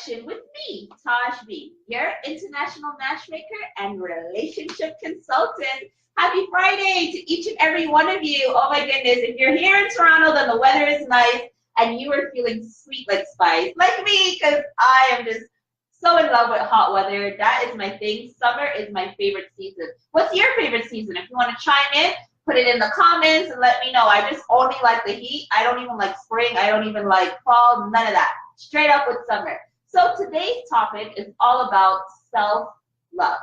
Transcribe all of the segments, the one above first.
With me, Taj B, your international matchmaker and relationship consultant. Happy Friday to each and every one of you. Oh my goodness, if you're here in Toronto, then the weather is nice and you are feeling sweet like spice, like me, because I am just so in love with hot weather. That is my thing. Summer is my favorite season. What's your favorite season? If you want to chime in, put it in the comments and let me know. I just only like the heat. I don't even like spring. I don't even like fall. None of that. Straight up with summer. So today's topic is all about self-love.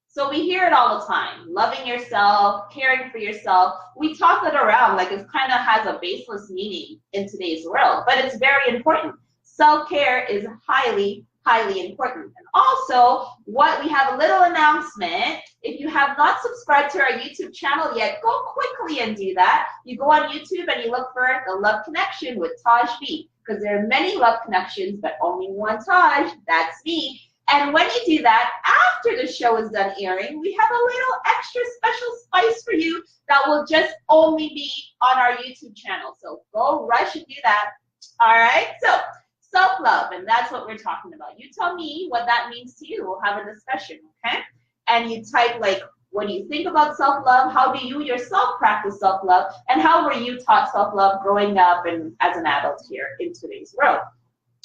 So we hear it all the time, loving yourself, caring for yourself. We toss it around like it kind of has a baseless meaning in today's world, but it's very important. Self-care is highly, highly important. And also, what we have a little announcement. If you have not subscribed to our YouTube channel yet, go quickly and do that. You go on YouTube and you look for The Love Connection with Taj B, because there are many love connections, but only one Taj. That's me. And when you do that, after the show is done airing, we have a little extra special spice for you that will just only be on our YouTube channel. So go rush and do that. All right? So self-love, and that's what we're talking about. You tell me what that means to you. We'll have a discussion, okay? And you type, like, what do you think about self-love? How do you yourself practice self-love? And how were you taught self-love growing up and as an adult here in today's world?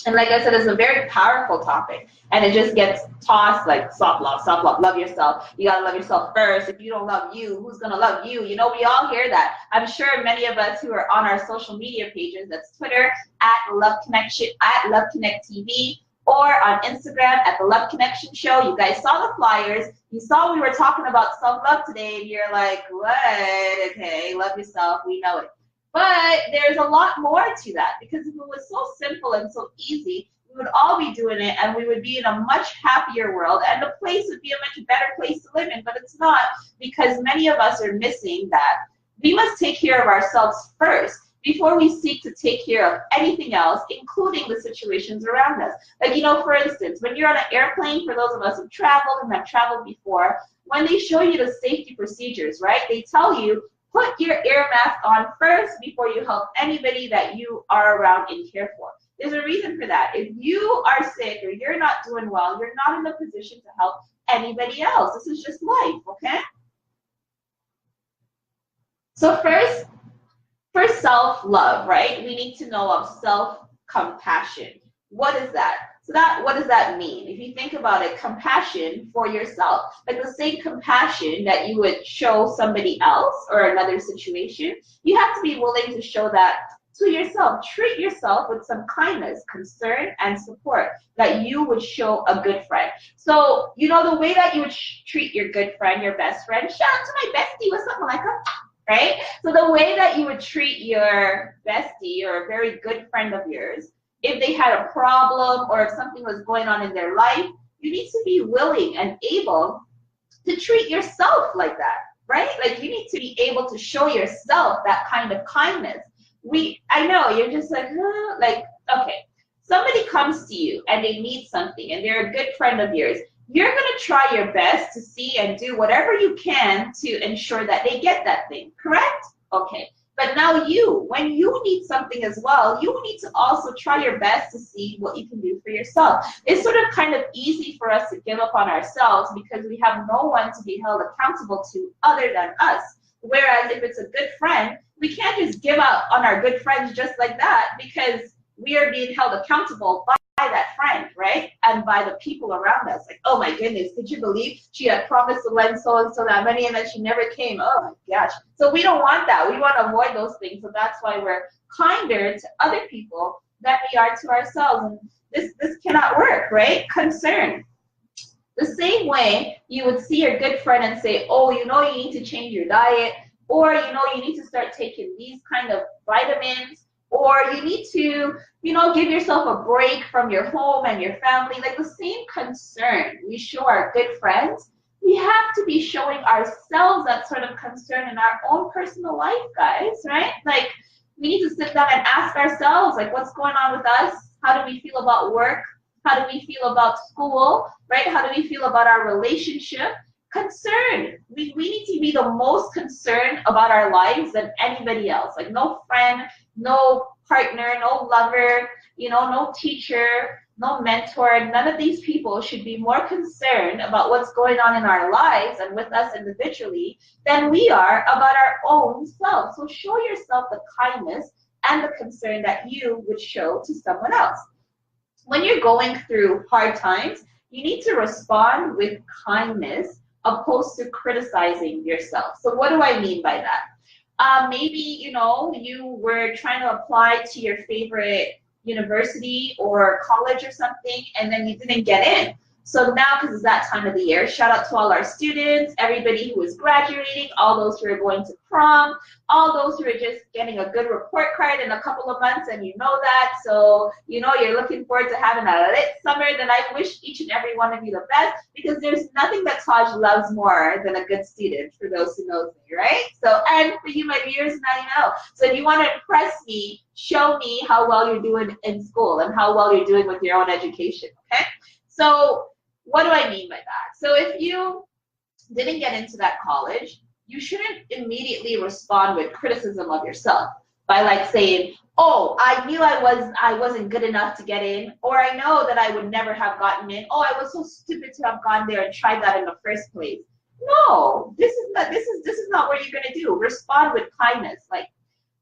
And like I said, it's a very powerful topic. And it just gets tossed like self-love, love yourself. You got to love yourself first. If you don't love you, who's going to love you? You know, we all hear that. I'm sure many of us who are on our social media pages, that's Twitter, at Love Connection, at Love Connect TV, or on Instagram at The Love Connection Show. You guys saw the flyers. You saw we were talking about self-love today, and you're like, what? Okay, love yourself. We know it. But there's a lot more to that, because if it was so simple and so easy, we would all be doing it, and we would be in a much happier world, and the place would be a much better place to live in. But it's not, because many of us are missing that. We must take care of ourselves first before we seek to take care of anything else, including the situations around us. Like, you know, for instance, when you're on an airplane, for those of us who've traveled and have traveled before, when they show you the safety procedures, right, they tell you, put your air mask on first before you help anybody that you are around and care for. There's a reason for that. If you are sick or you're not doing well, you're not in a position to help anybody else. This is just life, okay? So first, for self-love, right, we need to know of self-compassion. What is that? So what does that mean? If you think about it, compassion for yourself, like the same compassion that you would show somebody else or another situation, you have to be willing to show that to yourself. Treat yourself with some kindness, concern, and support that you would show a good friend. So, you know, the way that you would treat your good friend, your best friend, shout out to my bestie or something like that. Right? So the way that you would treat your bestie or a very good friend of yours, if they had a problem or if something was going on in their life, you need to be willing and able to treat yourself like that, right? Like, you need to be able to show yourself that kind of kindness. I know, you're just like, okay, somebody comes to you and they need something and they're a good friend of yours. You're going to try your best to see and do whatever you can to ensure that they get that thing, correct? Okay. But now when you need something as well, you need to also try your best to see what you can do for yourself. It's sort of kind of easy for us to give up on ourselves because we have no one to be held accountable to other than us. Whereas if it's a good friend, we can't just give up on our good friends just like that, because we are being held accountable by that friend, right? And by the people around us. Like, oh my goodness, could you believe she had promised to lend so-and-so that money and then she never came? Oh my gosh. So we don't want that. We want to avoid those things. So that's why we're kinder to other people than we are to ourselves. And this cannot work, right? Concern. The same way you would see your good friend and say, oh, you know, you need to change your diet, or, you know, you need to start taking these kind of vitamins, or you need to, you know, give yourself a break from your home and your family. Like, the same concern we show our good friends, we have to be showing ourselves that sort of concern in our own personal life, guys, right? Like, we need to sit down and ask ourselves, like, what's going on with us? How do we feel about work? How do we feel about school, right? How do we feel about our relationship? Concern. We need to be the most concerned about our lives than anybody else. Like, no friend, no partner, no lover, you know, no teacher, no mentor, none of these people should be more concerned about what's going on in our lives and with us individually than we are about our own self. So show yourself the kindness and the concern that you would show to someone else. When you're going through hard times, you need to respond with kindness opposed to criticizing yourself. So what do I mean by that? Maybe, you were trying to apply to your favorite university or college or something, and then you didn't get in. So now, because it's that time of the year, shout out to all our students, everybody who is graduating, all those who are going to prom, all those who are just getting a good report card in a couple of months, and you know that. So, you're looking forward to having a lit summer. Then I wish each and every one of you the best, because there's nothing that Taj loves more than a good student, for those who know me, right? So, and for you, my viewers, now you know. So if you want to impress me, show me how well you're doing in school and how well you're doing with your own education, okay? So what do I mean by that? So if you didn't get into that college, you shouldn't immediately respond with criticism of yourself by like saying, oh, I knew I wasn't good enough to get in, or I know that I would never have gotten in. Oh, I was so stupid to have gone there and tried that in the first place. No, this is not what you're gonna do. Respond with kindness. Like,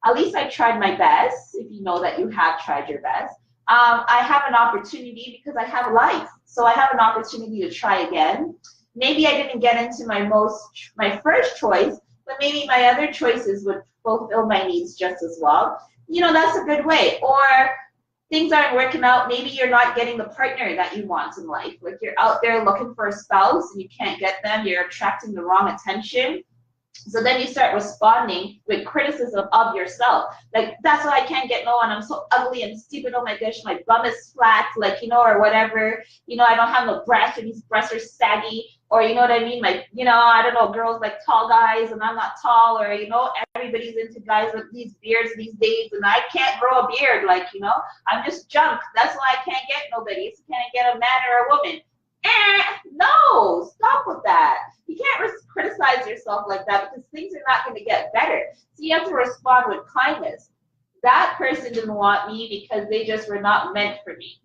at least I tried my best, if you know that you have tried your best. I have an opportunity because I have life. So I have an opportunity to try again. Maybe I didn't get into my first choice, but maybe my other choices would fulfill my needs just as well. That's a good way. Or things aren't working out. Maybe you're not getting the partner that you want in life. Like, you're out there looking for a spouse and you can't get them. You're attracting the wrong attention. So then you start responding with criticism of yourself. Like, that's why I can't get no one. I'm so ugly and stupid. Oh my gosh, my bum is flat, or whatever. I don't have no breasts, or these breasts are saggy, or you know what I mean? Like, I don't know, girls like tall guys and I'm not tall, or, everybody's into guys with these beards these days and I can't grow a beard. I'm just junk. That's why I can't get nobody. So can I get a man or a woman? No, stop with that. You can't criticize yourself like that, because things are not going to get better. So you have to respond with kindness. That person didn't want me because they just were not meant for me,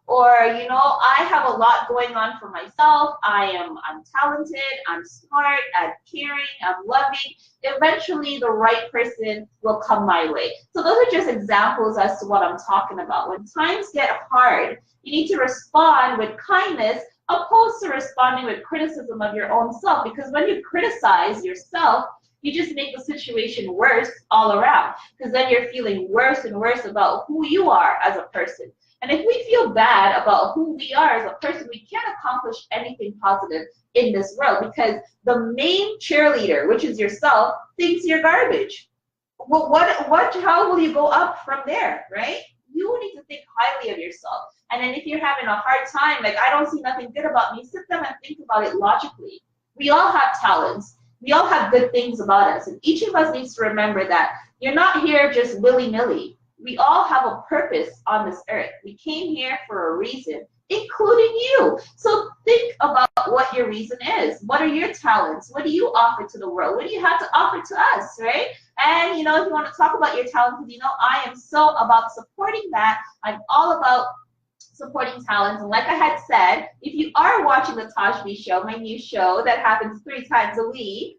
Or, I have a lot going on for myself. I'm talented, I'm smart, I'm caring, I'm loving. Eventually, the right person will come my way. So those are just examples as to what I'm talking about. When times get hard, you need to respond with kindness opposed to responding with criticism of your own self. Because when you criticize yourself, you just make the situation worse all around, because then you're feeling worse and worse about who you are as a person. And if we feel bad about who we are as a person, we can't accomplish anything positive in this world, because the main cheerleader, which is yourself, thinks you're garbage. Well, how will you go up from there, right? You need to think highly of yourself. And then if you're having a hard time, like, I don't see nothing good about me, sit down and think about it logically. We all have talents. We all have good things about us. And each of us needs to remember that you're not here just willy-nilly. We all have a purpose on this earth. We came here for a reason, including you. So think about what your reason is. What are your talents? What do you offer to the world? What do you have to offer to us, right? And, if you want to talk about your talents, I am so about supporting that. I'm all about supporting talents. And like I had said, if you are watching the Taj B Show, my new show that happens 3 times a week,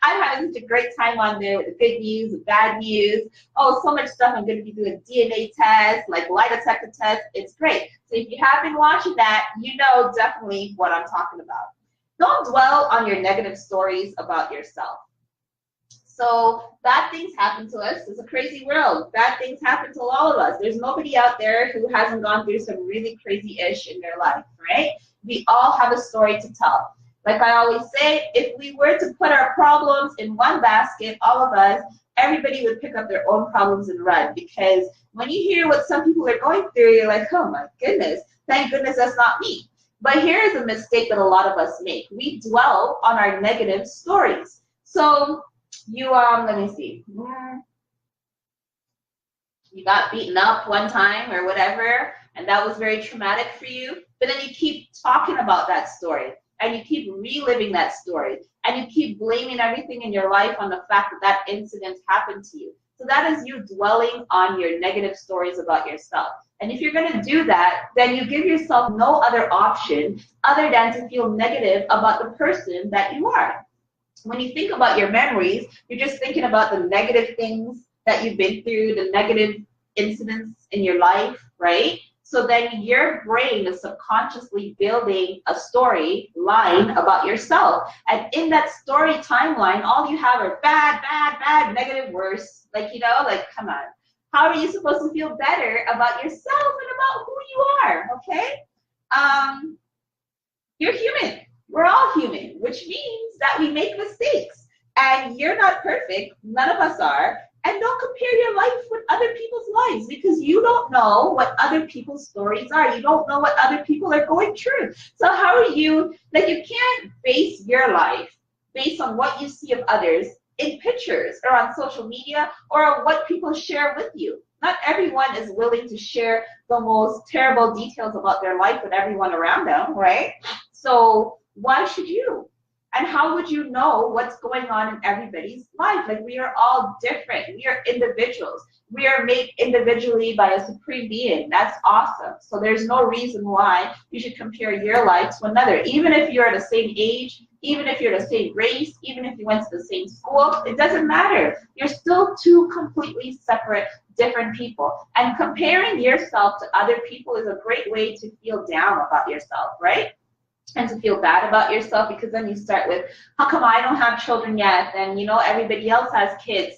I'm having such a great time on there with the good news, the bad news. Oh, so much stuff. I'm going to be doing DNA tests, like lie detector tests. It's great. So if you have been watching that, you know definitely what I'm talking about. Don't dwell on your negative stories about yourself. So bad things happen to us. It's a crazy world. Bad things happen to all of us. There's nobody out there who hasn't gone through some really crazy-ish in their life, right? We all have a story to tell. Like I always say, if we were to put our problems in one basket, all of us, everybody would pick up their own problems and run. Because when you hear what some people are going through, you're like, oh my goodness, thank goodness that's not me. But here is a mistake that a lot of us make. We dwell on our negative stories. So you, let me see. You got beaten up one time or whatever, and that was very traumatic for you. But then you keep talking about that story, and you keep reliving that story, and you keep blaming everything in your life on the fact that that incident happened to you. So that is you dwelling on your negative stories about yourself. And if you're going to do that, then you give yourself no other option other than to feel negative about the person that you are. When you think about your memories, you're just thinking about the negative things that you've been through, the negative incidents in your life, right? So then your brain is subconsciously building a story line about yourself. And in that story timeline, all you have are bad, bad, bad, negative, worse. Like, you know, like, come on. How are you supposed to feel better about yourself and about who you are, okay? You're human. We're all human, which means that we make mistakes. And you're not perfect. None of us are. And don't compare your life with other people's lives, because you don't know what other people's stories are. You don't know what other people are going through. So how are you, like, you can't base your life based on what you see of others in pictures or on social media or what people share with you. Not everyone is willing to share the most terrible details about their life with everyone around them, right? So why should you? And how would you know what's going on in everybody's life? Like, we are all different. We are individuals. We are made individually by a supreme being. That's awesome. So there's no reason why you should compare your life to another. Even if you're the same age, even if you're the same race, even if you went to the same school, it doesn't matter. You're still two completely separate, different people. And comparing yourself to other people is a great way to feel down about yourself, right? And to feel bad about yourself, because then you start with, how come I don't have children yet? And, you know, everybody else has kids.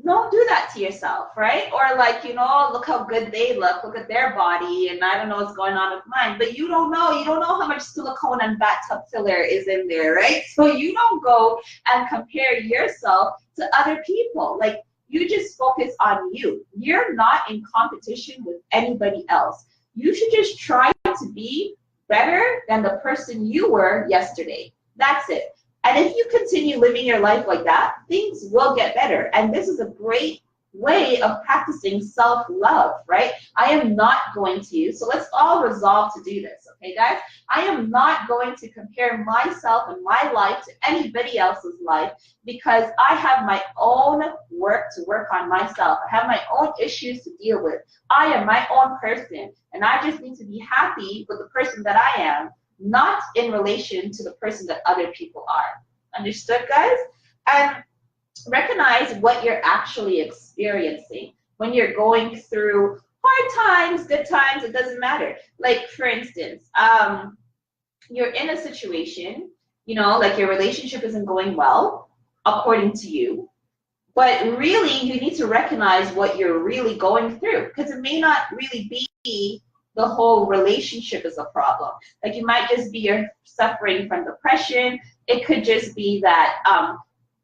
Don't do that to yourself, right? Or like, you know, look how good they look at their body, and I don't know what's going on with mine. But you don't know how much silicone and bathtub filler is in there, right? So you don't go and compare yourself to other people. Like, you just focus on you. You're not in competition with anybody else. You should just try to be better than the person you were yesterday. That's it. And if you continue living your life like that, things will get better. And this is a great way of practicing self-love, right? I am not going to, so let's all resolve to do this, okay, guys? I am not going to compare myself and my life to anybody else's life, because I have my own work to work on myself. I have my own issues to deal with. I am my own person, and I just need to be happy with the person that I am, not in relation to the person that other people are. Understood, guys? And recognize what you're actually experiencing when you're going through hard times, good times, it doesn't matter. Like, for instance, you're in a situation, you know, like your relationship isn't going well, according to you, but really you need to recognize what you're really going through, because it may not really be the whole relationship is a problem. Like, you might just be you're suffering from depression. It could just be that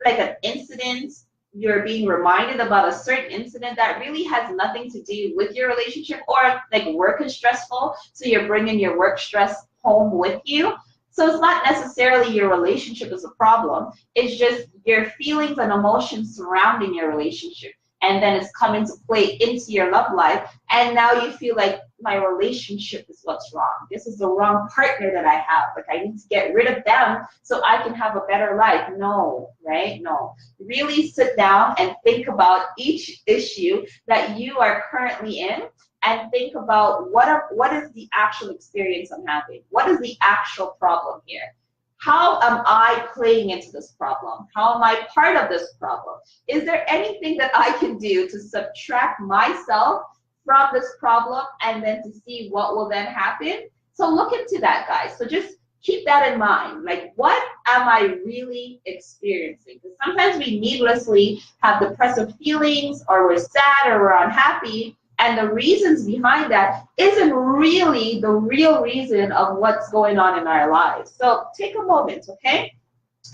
like an incident, you're being reminded about a certain incident that really has nothing to do with your relationship, or like work is stressful, so you're bringing your work stress home with you. So it's not necessarily your relationship is a problem. It's just your feelings and emotions surrounding your relationship. And then it's come into play into your love life. And now you feel like my relationship is what's wrong. This is the wrong partner that I have. Like, I need to get rid of them so I can have a better life. No, right? No. Really sit down and think about each issue that you are currently in, and think about what is the actual experience I'm having? What is the actual problem here? How am I playing into this problem? How am I part of this problem? Is there anything that I can do to subtract myself from this problem, and then to see what will then happen? So look into that, guys. So just keep that in mind. Like, what am I really experiencing? Because sometimes we needlessly have depressive feelings, or we're sad, or we're unhappy, and the reasons behind that isn't really the real reason of what's going on in our lives. So take a moment, okay?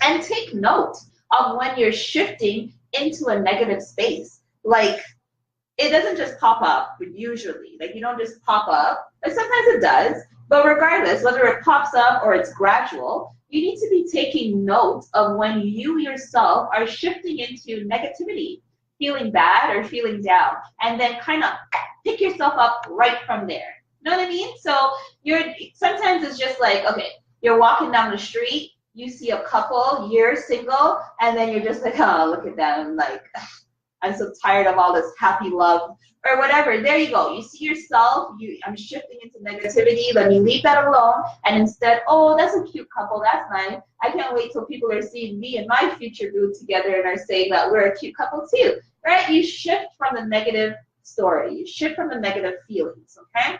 And take note of when you're shifting into a negative space. Like, it doesn't just pop up, usually. Like, you don't just pop up. Like, sometimes it does. But regardless, whether it pops up or it's gradual, you need to be taking note of when you yourself are shifting into negativity, feeling bad or feeling down, and then kind of pick yourself up right from there. You know what I mean? So sometimes it's just like, okay, you're walking down the street, you see a couple, you're single, and then you're just like, oh, look at them, like, I'm so tired of all this happy love or whatever. There you go. You see yourself, I'm shifting into negativity. Let me leave that alone. And instead, oh, that's a cute couple. That's nice. I can't wait till people are seeing me and my future boo together and are saying that we're a cute couple too, right? You shift from the negative story. You shift from the negative feelings, okay?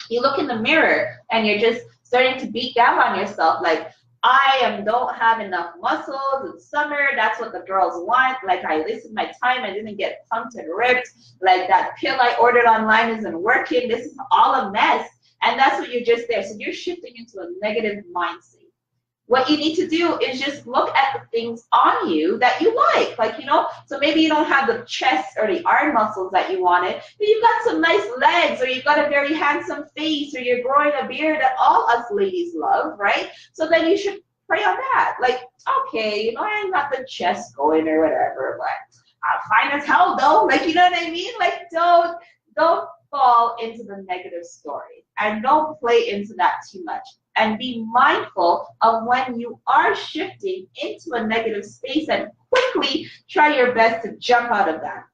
You look in the mirror and you're just starting to beat down on yourself like, don't have enough muscles. It's summer. That's what the girls want. Like, I wasted my time. I didn't get pumped and ripped. Like, that pill I ordered online isn't working. This is all a mess. And that's what you're just there. So you're shifting into a negative mindset. What you need to do is just look at the things on you that you like, so maybe you don't have the chest or the arm muscles that you wanted, but you've got some nice legs, or you've got a very handsome face, or you're growing a beard that all us ladies love, right? So then you should pray on that. Like, okay, I ain't got the chest going or whatever, but I'm fine as hell though. Like, you know what I mean? Like, don't fall into the negative story and don't play into that too much. And be mindful of when you are shifting into a negative space and quickly try your best to jump out of that.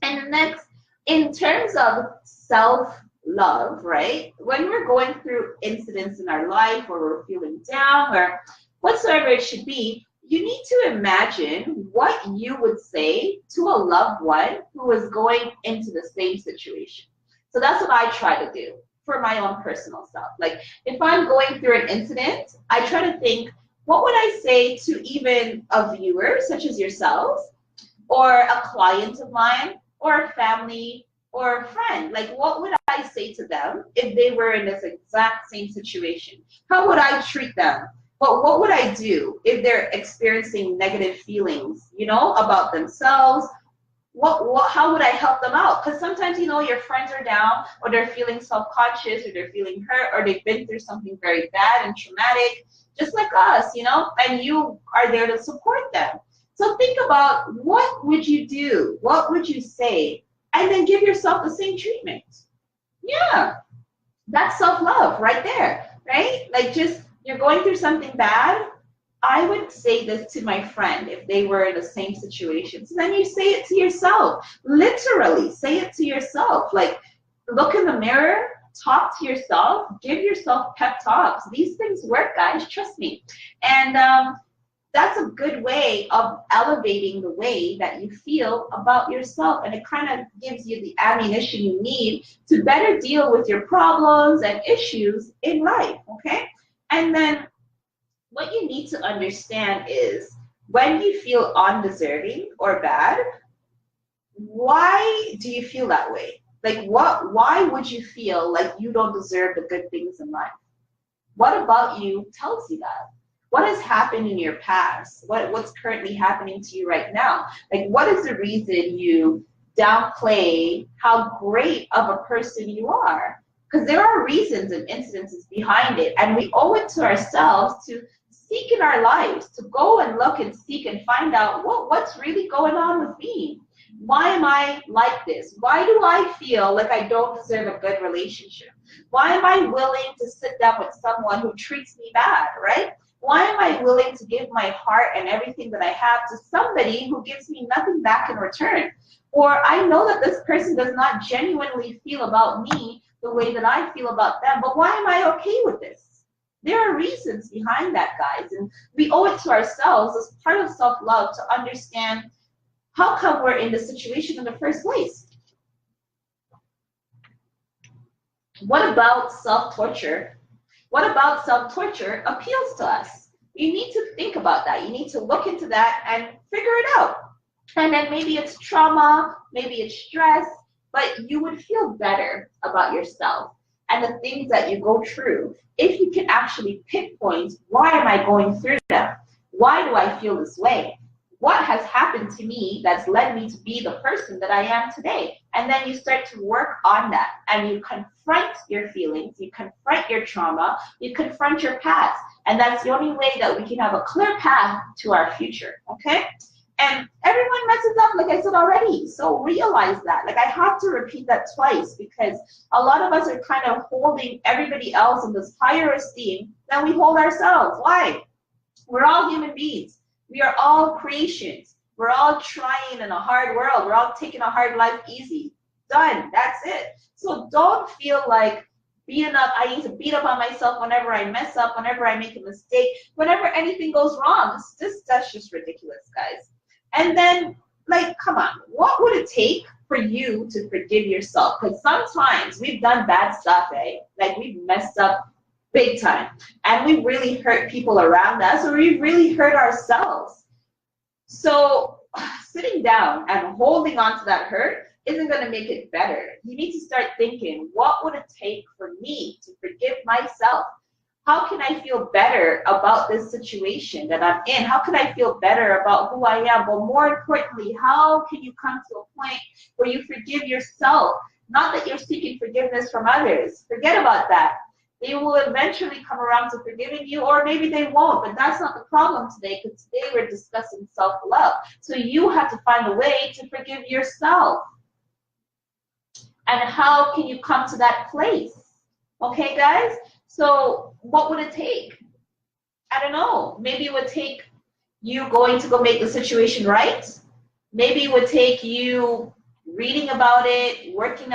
And next, in terms of self-love, right? When we're going through incidents in our life or we're feeling down or whatsoever it should be, you need to imagine what you would say to a loved one who is going into the same situation. So that's what I try to do for my own personal self. Like, if I'm going through an incident, I try to think, what would I say to even a viewer such as yourselves, or a client of mine, or a family, or a friend? Like, what would I say to them if they were in this exact same situation? How would I treat them? But what would I do if they're experiencing negative feelings, about themselves? How would I help them out? Because sometimes, your friends are down, or they're feeling self-conscious, or they're feeling hurt, or they've been through something very bad and traumatic, just like us, and you are there to support them. So think about, what would you do? What would you say? And then give yourself the same treatment. Yeah, that's self-love right there, right? Like, just, you're going through something bad, I would say this to my friend if they were in the same situation. So then you say it to yourself. Literally, say it to yourself. Like, look in the mirror, talk to yourself, give yourself pep talks. These things work, guys, trust me. And that's a good way of elevating the way that you feel about yourself. And it kind of gives you the ammunition you need to better deal with your problems and issues in life, okay? And then what you need to understand is, when you feel undeserving or bad, why do you feel that way? Like, why would you feel like you don't deserve the good things in life? What about you tells you that? What has happened in your past? What's currently happening to you right now? Like, what is the reason you downplay how great of a person you are? Because there are reasons and incidences behind it, and we owe it to ourselves to seek in our lives, to go and look and seek and find out what's really going on with me. Why am I like this? Why do I feel like I don't deserve a good relationship? Why am I willing to sit down with someone who treats me bad, right? Why am I willing to give my heart and everything that I have to somebody who gives me nothing back in return? Or I know that this person does not genuinely feel about me the way that I feel about them, but why am I okay with this? There are reasons behind that, guys, and we owe it to ourselves as part of self-love to understand how come we're in this situation in the first place. What about self-torture? What about self-torture appeals to us? You need to think about that. You need to look into that and figure it out. And then maybe it's trauma, maybe it's stress, but you would feel better about yourself and the things that you go through if you can actually pinpoint, why am I going through them? Why do I feel this way? What has happened to me that's led me to be the person that I am today? And then you start to work on that, and you confront your feelings, you confront your trauma, you confront your past, and that's the only way that we can have a clear path to our future, okay? And everyone messes up, like I said already, so realize that. Like, I have to repeat that twice, because a lot of us are kind of holding everybody else in this higher esteem than we hold ourselves. Why? We're all human beings. We are all creations. We're all trying in a hard world. We're all taking a hard life easy. Done. That's it. So don't feel like I need to beat up on myself whenever I mess up, whenever I make a mistake, whenever anything goes wrong. That's just ridiculous, guys. And then, like, come on, what would it take for you to forgive yourself? Because sometimes we've done bad stuff, eh? Like, we've messed up big time, and we really hurt people around us, or we really hurt ourselves. So sitting down and holding on to that hurt isn't going to make it better. You need to start thinking, what would it take for me to forgive myself? How can I feel better about this situation that I'm in? How can I feel better about who I am? But more importantly, how can you come to a point where you forgive yourself? Not that you're seeking forgiveness from others. Forget about that. They will eventually come around to forgiving you, or maybe they won't, but that's not the problem today, because today we're discussing self-love. So you have to find a way to forgive yourself. And how can you come to that place? Okay, guys? So what would it take? I don't know. Maybe it would take you going to go make the situation right. Maybe it would take you reading about it, working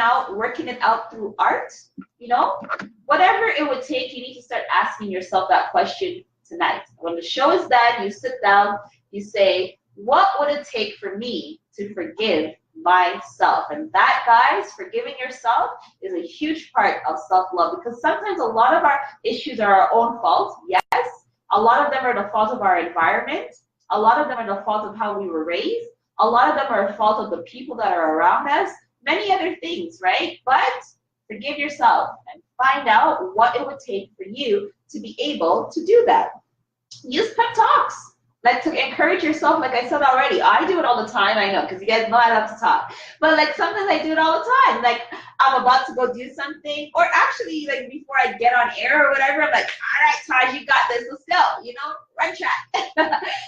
it out through art, you know? Whatever it would take, you need to start asking yourself that question tonight. When the show is done, you sit down, you say, what would it take for me to forgive myself? And that, guys, forgiving yourself is a huge part of self-love, because sometimes a lot of our issues are our own fault. Yes, a lot of them are the fault of our environment. A lot of them are the fault of how we were raised. A lot of them are the fault of the people that are around us. Many other things, right? But forgive yourself and find out what it would take for you to be able to do that. Use pep talks. Like, to encourage yourself, like I said already. I do it all the time, I know, because you guys know I love to talk. But, like, sometimes I do it all the time. Like, I'm about to go do something, or actually, like, before I get on air or whatever, I'm like, all right, Taj, you got this. Let's go, you know, run track.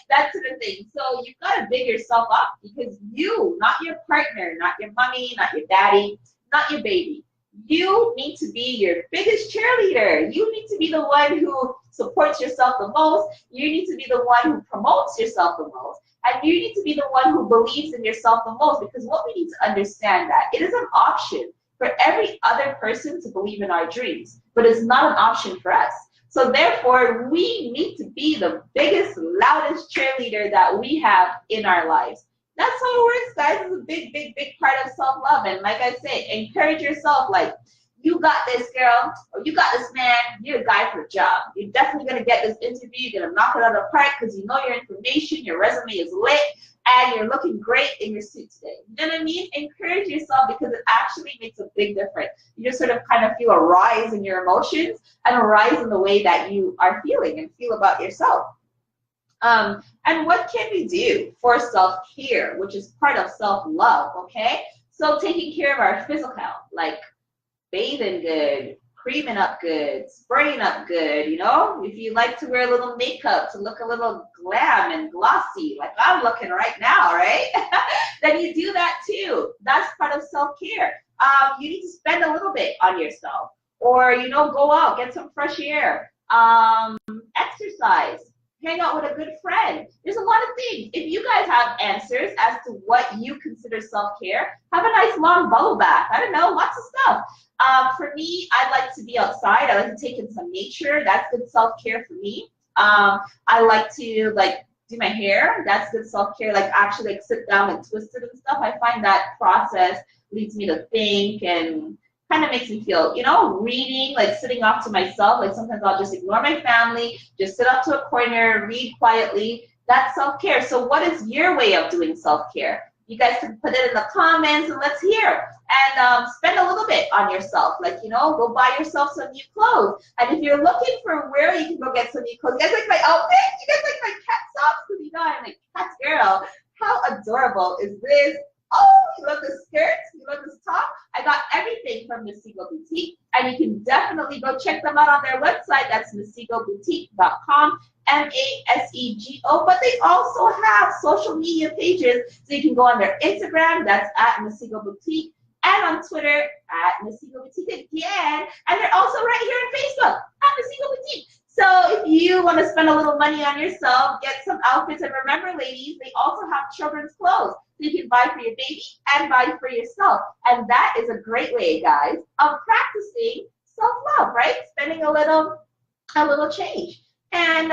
That sort of thing. So you've got to big yourself up, because you, not your partner, not your mommy, not your daddy, not your baby. You need to be your biggest cheerleader. You need to be the one who supports yourself the most. You need to be the one who promotes yourself the most. And you need to be the one who believes in yourself the most, because what we need to understand that it is an option for every other person to believe in our dreams, but it's not an option for us. So therefore, we need to be the biggest, loudest cheerleader that we have in our lives. That's how it works, guys. It's a big, big, big part of self-love. And like I say, encourage yourself. Like, you got this, girl, or you got this, man. You're a guy for a job. You're definitely going to get this interview. You're going to knock it out of the park, because you know your information, your resume is lit, and you're looking great in your suit today. You know what I mean? Encourage yourself, because it actually makes a big difference. You just sort of kind of feel a rise in your emotions and a rise in the way that you are feeling and feel about yourself. And what can we do for self-care, which is part of self-love, okay? So taking care of our physical health, like bathing good, creaming up good, spraying up good, you know? If you like to wear a little makeup to look a little glam and glossy, like I'm looking right now, right? Then you do that too. That's part of self-care. You need to spend a little bit on yourself, or, you know, go out, get some fresh air, exercise, hang out with a good friend. There's a lot of things. If you guys have answers as to what you consider self-care, have a nice long bubble bath. I don't know, lots of stuff. For me, I like to be outside. I like to take in some nature. That's good self-care for me. I like to, like, do my hair. That's good self-care. Like, actually, like, sit down and twist it and stuff. I find that process leads me to think and kind of makes me feel, you know, reading, like sitting off to myself. Like, sometimes I'll just ignore my family, just sit up to a corner, read quietly. That's self-care. So what is your way of doing self-care? You guys can put it in the comments and let's hear. And spend a little bit on yourself. Like, you know, go buy yourself some new clothes. And if you're looking for where you can go get some new clothes, you guys like my outfit? You guys like my cat socks? Because, you know, I'm a cat girl. How adorable is this? Oh, you love the skirts? You love this top? I got everything from Masego Boutique, and you can definitely go check them out on their website. That's masegoboutique.com, MASEGO. But they also have social media pages, so you can go on their Instagram, that's at Masego Boutique, and on Twitter at Masego Boutique again. And they're also right here on Facebook at Masego Boutique. So if you you want to spend a little money on yourself, get some outfits. And remember, ladies, they also have children's clothes. So you can buy for your baby and buy for yourself. And that is a great way, guys, of practicing self-love, right? Spending a little change. And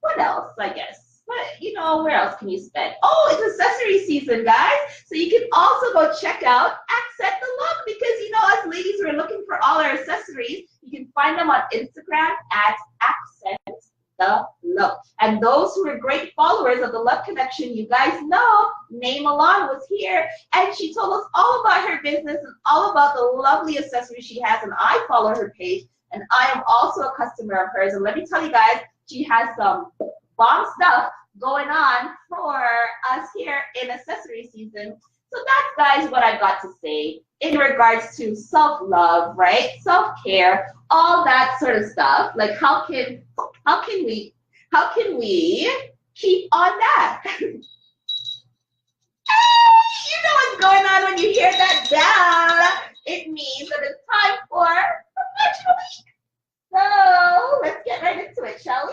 what else, I guess? But, you know, where else can you spend? Oh, it's accessory season, guys. So you can also go check out Accent the Look because, you know, as ladies who are looking for all our accessories, you can find them on Instagram at Accent the Look. And those who are great followers of the Love Connection, you guys know Nay Milan was here and she told us all about her business and all about the lovely accessories she has. And I follow her page and I am also a customer of hers. And let me tell you guys, she has some bomb stuff going on for us here in accessory season. So that's, guys, what I've got to say in regards to self-love, right? Self-care, all that sort of stuff. Like how can we keep on that? You know what's going on when you hear that bell? It means that it's time for Professional Week. So let's get right into it, shall we?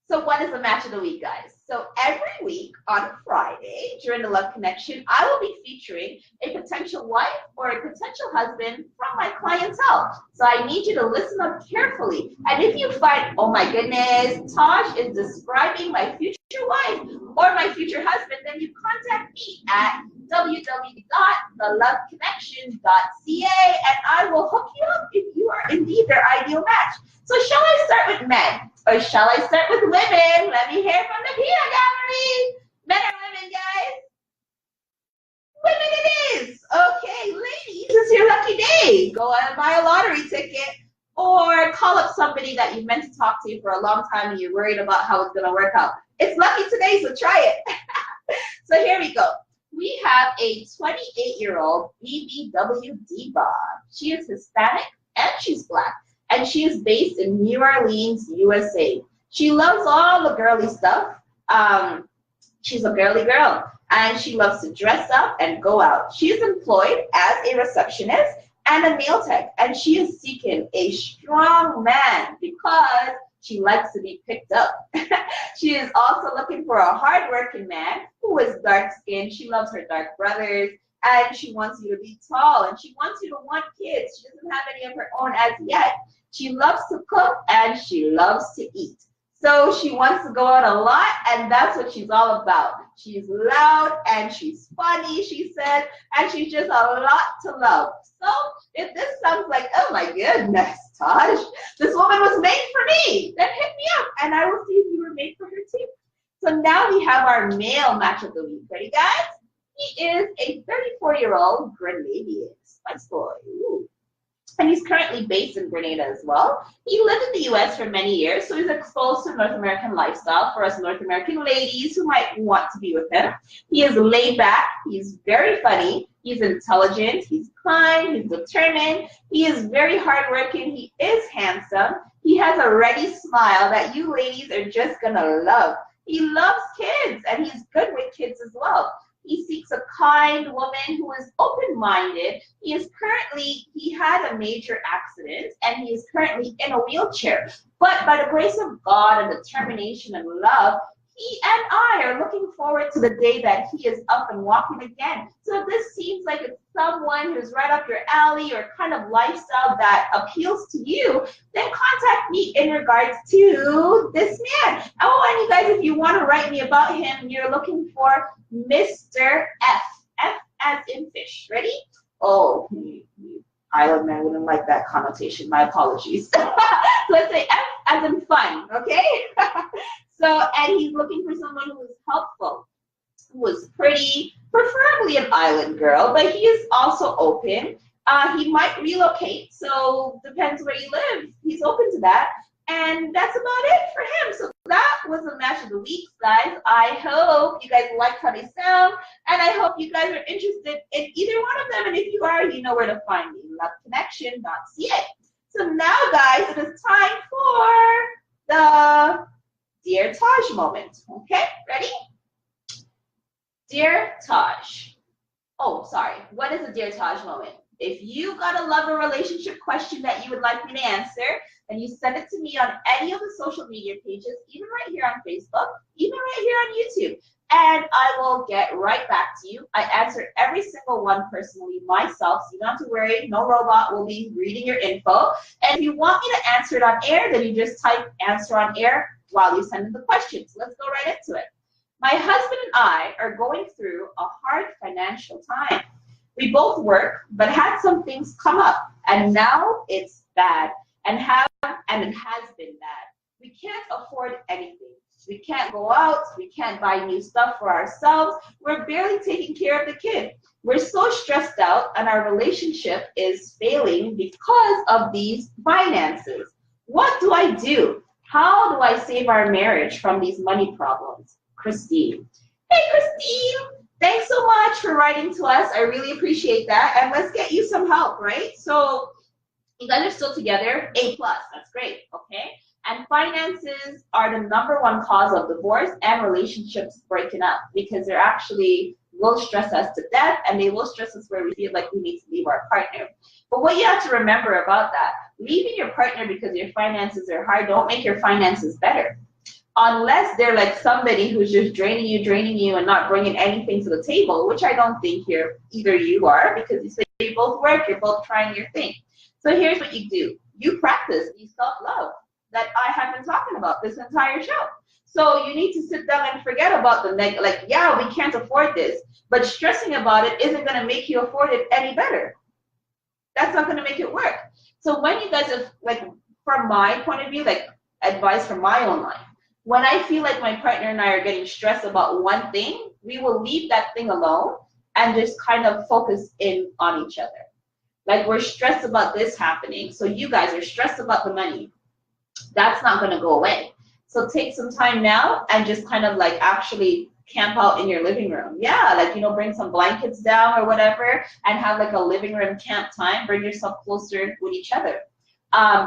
So what is the match of the week, guys? So every week on Friday during the Love Connection, I will be featuring a potential wife or a potential husband from my clientele. So I need you to listen up carefully. And if you find, oh my goodness, Taj is describing my future wife or my future husband, then you contact me at www.theloveconnection.ca and I will hook you up if you are indeed their ideal match. So shall I start with men? Or shall I start with women? Let me hear from the peanut gallery. Men or women, guys? Women it is. Okay, ladies, this is your lucky day. Go out and buy a lottery ticket or call up somebody that you meant to talk to for a long time and you're worried about how it's going to work out. It's lucky today, so try it. So here we go. We have a 28-year-old BBW diva. She is Hispanic and she's Black. And she is based in New Orleans, USA. She loves all the girly stuff. She's a girly girl, and she loves to dress up and go out. She is employed as a receptionist and a nail tech, and she is seeking a strong man because she likes to be picked up. She is also looking for a hardworking man who is dark-skinned. She loves her dark brothers, and she wants you to be tall, and she wants you to want kids. She doesn't have any of her own as yet. She loves to cook and she loves to eat. So she wants to go out a lot and that's what she's all about. She's loud and she's funny, she said, and she's just a lot to love. So if this sounds like, oh my goodness, Taj, this woman was made for me, then hit me up and I will see if you were made for her too. So now we have our male match of the week. Ready, guys? He is a 34-year-old Grenadian spice boy. Ooh. And he's currently based in Grenada as well. He lived in the U.S. for many years, so he's exposed to North American lifestyle for us North American ladies who might want to be with him. He is laid back. He's very funny. He's intelligent. He's kind. He's determined. He is very hardworking. He is handsome. He has a ready smile that you ladies are just going to love. He loves kids, and he's good with kids as well. He seeks a kind woman who is open-minded. He had a major accident and he is currently in a wheelchair. But by the grace of God and determination and love, he and I are looking forward to the day that he is up and walking again. So if this seems like it's someone who's right up your alley or kind of lifestyle that appeals to you, then contact me in regards to this man. Oh, and you guys, if you want to write me about him, you're looking for Mr. F. F as in fish. Ready? Oh, Island man wouldn't like that connotation. My apologies. So let's say F as in fun, okay? So, and he's looking for someone who is helpful, who is pretty, preferably an island girl, but he is also open. He might relocate, so depends where you live. He's open to that. And that's about it for him. So that was the match of the week, guys. I hope you guys liked how they sound, and I hope you guys are interested in either one of them. And if you are, you know where to find me, loveconnection.ca. So now, guys, it is time for the Dear Taj moment. Okay, ready? Dear Taj. Oh, sorry. What is a Dear Taj moment? If you got a love or relationship question that you would like me to answer, and you send it to me on any of the social media pages, even right here on Facebook, even right here on YouTube, and I will get right back to you. I answer every single one personally myself, so you don't have to worry. No robot will be reading your info. And if you want me to answer it on air, then you just type answer on air while you send in the questions. Let's go right into it. My husband and I are going through a hard financial time. We both work, but had some things come up, and now it's bad, and it has been bad. We can't afford anything. We can't go out. We can't buy new stuff for ourselves. We're barely taking care of the kid. We're so stressed out, and our relationship is failing because of these finances. What do I do? How do I save our marriage from these money problems? Christine. Hey, Christine. Thanks so much for writing to us. I really appreciate that. And let's get you some help, right? So you guys are still together. A+. That's great. Okay. And finances are the #1 cause of divorce and relationships breaking up, because they're actually will stress us to death, and they will stress us where we feel like we need to leave our partner. But what you have to remember about that, leaving your partner because your finances are hard don't make your finances better. Unless they're like somebody who's just draining you, and not bringing anything to the table, which I don't think either you are, because you say you both work, you're both trying your thing. So here's what you do. You practice self-love that I have been talking about this entire show. So you need to sit down and forget about the yeah, we can't afford this, but stressing about it isn't going to make you afford it any better. That's not going to make it work. So when you guys have, from my point of view, advice from my own life, when I feel like my partner and I are getting stressed about one thing, we will leave that thing alone and just kind of focus in on each other. Like, we're stressed about this happening, so you guys are stressed about the money. That's not going to go away. So take some time now and just kind of actually camp out in your living room. Yeah, bring some blankets down or whatever and have a living room camp time. Bring yourself closer with each other.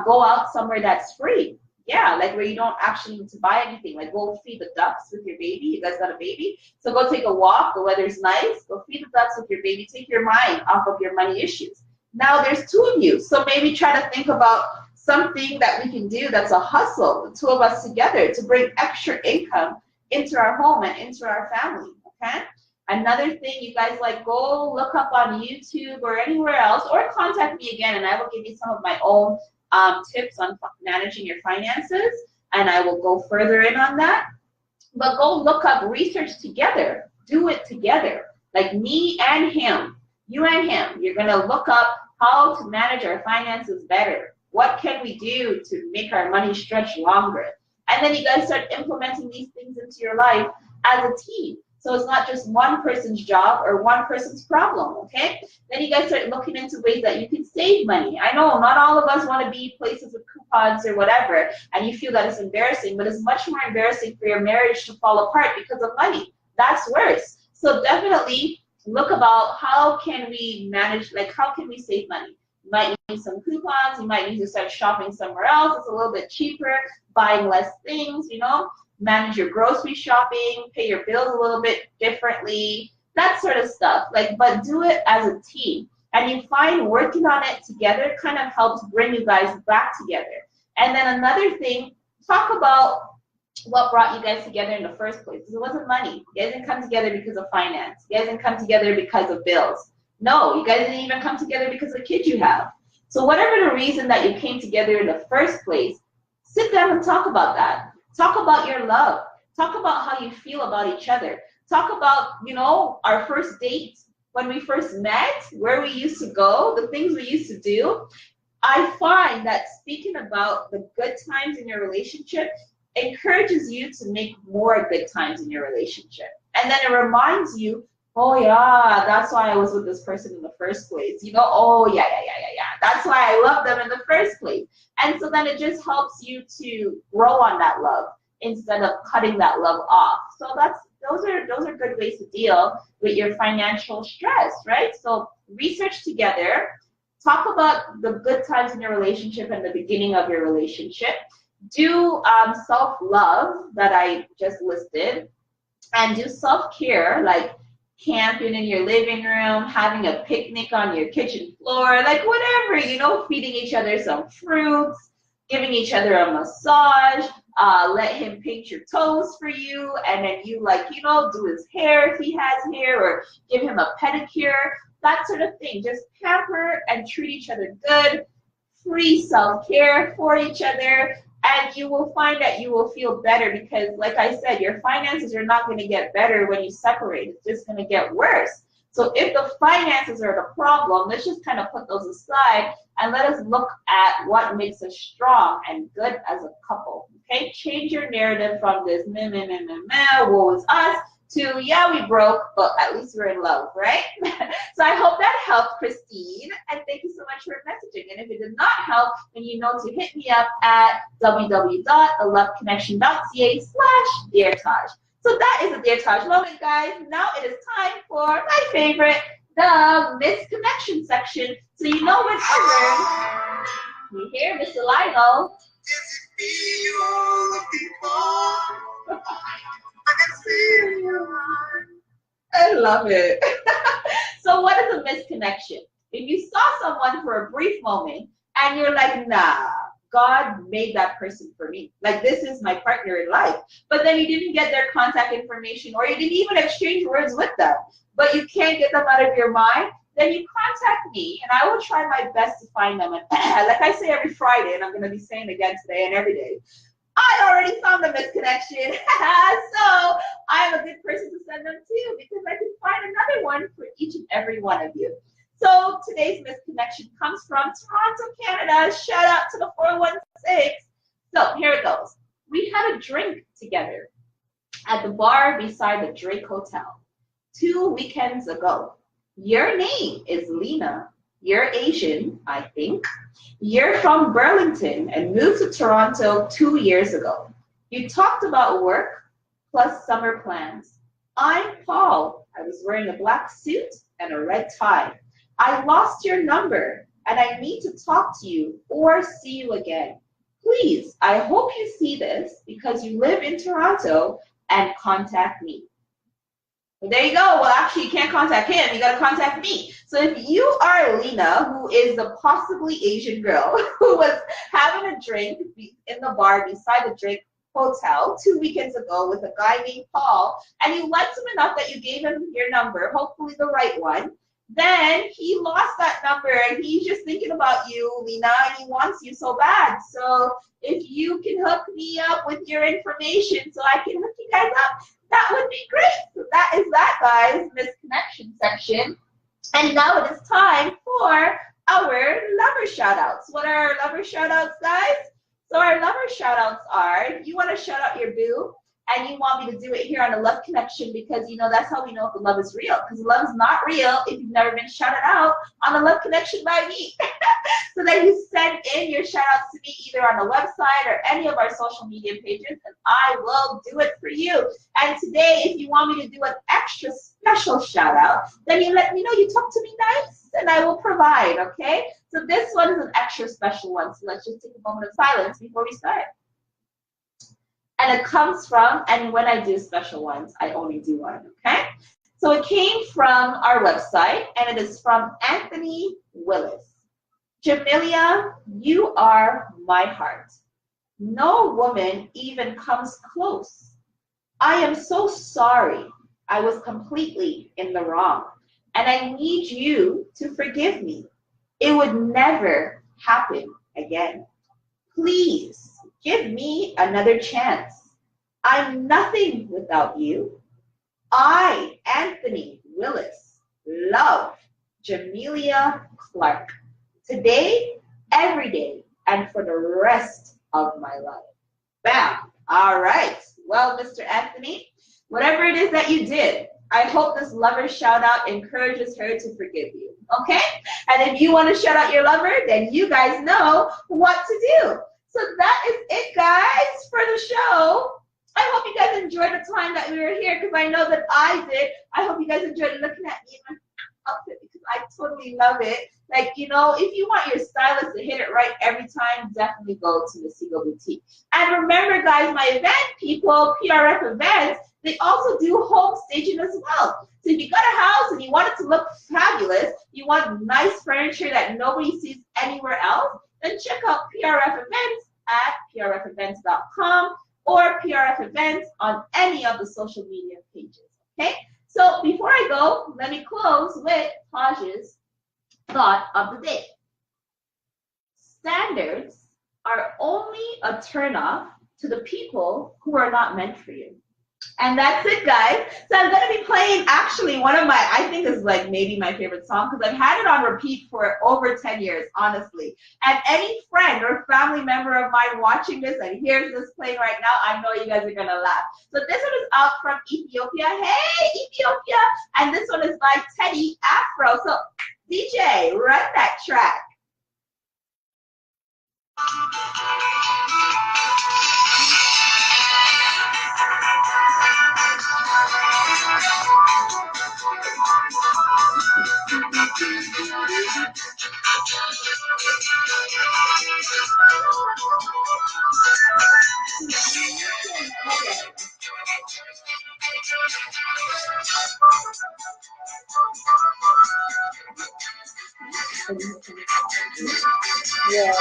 Go out somewhere that's free. Yeah, where you don't actually need to buy anything. Go feed the ducks with your baby. You guys got a baby? So go take a walk. The weather's nice. Go feed the ducks with your baby. Take your mind off of your money issues. Now there's 2 of you. So maybe try to think about something that we can do that's a hustle, the 2 of us together, to bring extra income into our home and into our family, okay? Another thing, you guys, go look up on YouTube or anywhere else, or contact me again, and I will give you some of my own tips on managing your finances, and I will go further in on that. But go look up, research together, do it together, me and him, you and him. You're going to look up how to manage our finances better. What can we do to make our money stretch longer? And then you guys start implementing these things into your life as a team. So it's not just one person's job or one person's problem, okay? Then you guys start looking into ways that you can save money. I know not all of us want to be places with coupons or whatever, and you feel that it's embarrassing, but it's much more embarrassing for your marriage to fall apart because of money. That's worse. So definitely look about how can we manage, how can we save money? You might need some coupons. You might need to start shopping somewhere else. It's a little bit cheaper, buying less things, manage your grocery shopping, pay your bills a little bit differently, that sort of stuff. But do it as a team. And you find working on it together kind of helps bring you guys back together. And then another thing, talk about what brought you guys together in the first place. It wasn't money. You guys didn't come together because of finance. You guys didn't come together because of bills. No, you guys didn't even come together because of the kids you have. So whatever the reason that you came together in the first place, sit down and talk about that. Talk about your love. Talk about how you feel about each other. Talk about, our first date, when we first met, where we used to go, the things we used to do. I find that speaking about the good times in your relationship encourages you to make more good times in your relationship. And then it reminds you, oh yeah, that's why I was with this person in the first place. Oh yeah. That's why I love them in the first place. And so then it just helps you to grow on that love instead of cutting that love off. So those are good ways to deal with your financial stress, right? So research together, talk about the good times in your relationship and the beginning of your relationship. Do self-love that I just listed, and do self-care, camping in your living room, having a picnic on your kitchen floor, whatever, feeding each other some fruits, giving each other a massage, let him paint your toes for you, and then you like, you know, do his hair if he has hair, or give him a pedicure, that sort of thing. Just pamper and treat each other good, free self-care for each other, and you will find that you will feel better because, like I said, your finances are not going to get better when you separate. It's just going to get worse. So if the finances are the problem, let's just kind of put those aside and let us look at what makes us strong and good as a couple. Okay, change your narrative from this meh, meh, meh, meh, meh, woe is us, to yeah, we broke, but at least we're in love, right? So I hope that helped, Christine, and thank you so much for messaging. And if it did not help, then you know to hit me up at www.theloveconnection.ca/DearTaj. So that is a Dear Taj moment, guys. Now it is time for my favorite, the misconnection section. So you know whenever you hear Mr. Lionel, I love it. So what is a misconnection? If you saw someone for a brief moment and you're like, nah, God made that person for me. Like, this is my partner in life. But then you didn't get their contact information, or you didn't even exchange words with them, but you can't get them out of your mind, then you contact me, and I will try my best to find them. And like I say every Friday, and I'm going to be saying again today and every day, I already found the misconnection. So I'm a good person to send them to because I can find another one for each and every one of you. So today's misconnection comes from Toronto, Canada. Shout out to the 416. So here it goes. We had a drink together at the bar beside the Drake Hotel 2 weekends ago. Your name is Lena. You're Asian, I think. You're from Burlington and moved to Toronto 2 years ago. You talked about work plus summer plans. I'm Paul. I was wearing a black suit and a red tie. I lost your number and I need to talk to you or see you again. Please, I hope you see this because you live in Toronto and contact me. Well, there you go. Well, actually, you can't contact him. You got to contact me. So if you are Lena, who is the possibly Asian girl who was having a drink in the bar beside the Drake Hotel 2 weekends ago with a guy named Paul, and you liked him enough that you gave him your number, hopefully the right one, then he lost that number and he's just thinking about you, Lena, and he wants you so bad. So if you can hook me up with your information so I can hook you guys up, that would be great. So that is that, guys, misconnection section. And now it is time for our lover shout-outs. What are our lover shout-outs, guys? So our lover shout-outs are, if you want to shout out your boo, and you want me to do it here on the Love Connection because, you know, that's how we know if the love is real. Because love is not real if you've never been shouted out on the Love Connection by me. So then you send in your shout-outs to me either on the website or any of our social media pages, and I will do it for you. And today, if you want me to do an extra special shout-out, then you let me know. You talk to me nice, and I will provide, okay? So this one is an extra special one. So let's just take a moment of silence before we start. And it comes from, and when I do special ones, I only do one, okay? So it came from our website, and it is from Anthony Willis. Jamelia, you are my heart. No woman even comes close. I am so sorry. I was completely in the wrong, and I need you to forgive me. It would never happen again. Please give me another chance. I'm nothing without you. I, Anthony Willis, love Jamelia Clark. Today, every day, and for the rest of my life. Bam. All right. Well, Mr. Anthony, whatever it is that you did, I hope this lover shout out encourages her to forgive you. Okay? And if you want to shout out your lover, then you guys know what to do. So that is it, guys, for the show. I hope you guys enjoyed the time that we were here because I know that I did. I hope you guys enjoyed looking at me in my outfit because I totally love it. Like, you know, if you want your stylist to hit it right every time, definitely go to the Seagull Boutique. And remember, guys, my event people, PRF events, they also do home staging as well. So if you got a house and you want it to look fabulous, you want nice furniture that nobody sees anywhere else, then check out PRF events. prfevents.com or PRF Events on any of the social media pages. Okay? So before I go, let me close with Taj's thought of the day. Standards are only a turnoff to the people who are not meant for you. And that's it, guys. So I'm going to be playing actually one of my, I think is like maybe my favorite song because I've had it on repeat for over 10 years, honestly. And any friend or family member of mine watching this and hears this playing right now, I know you guys are going to laugh. So this one is out from Ethiopia. Hey, Ethiopia. And this one is by Teddy Afro. So DJ, run that track. Yeah.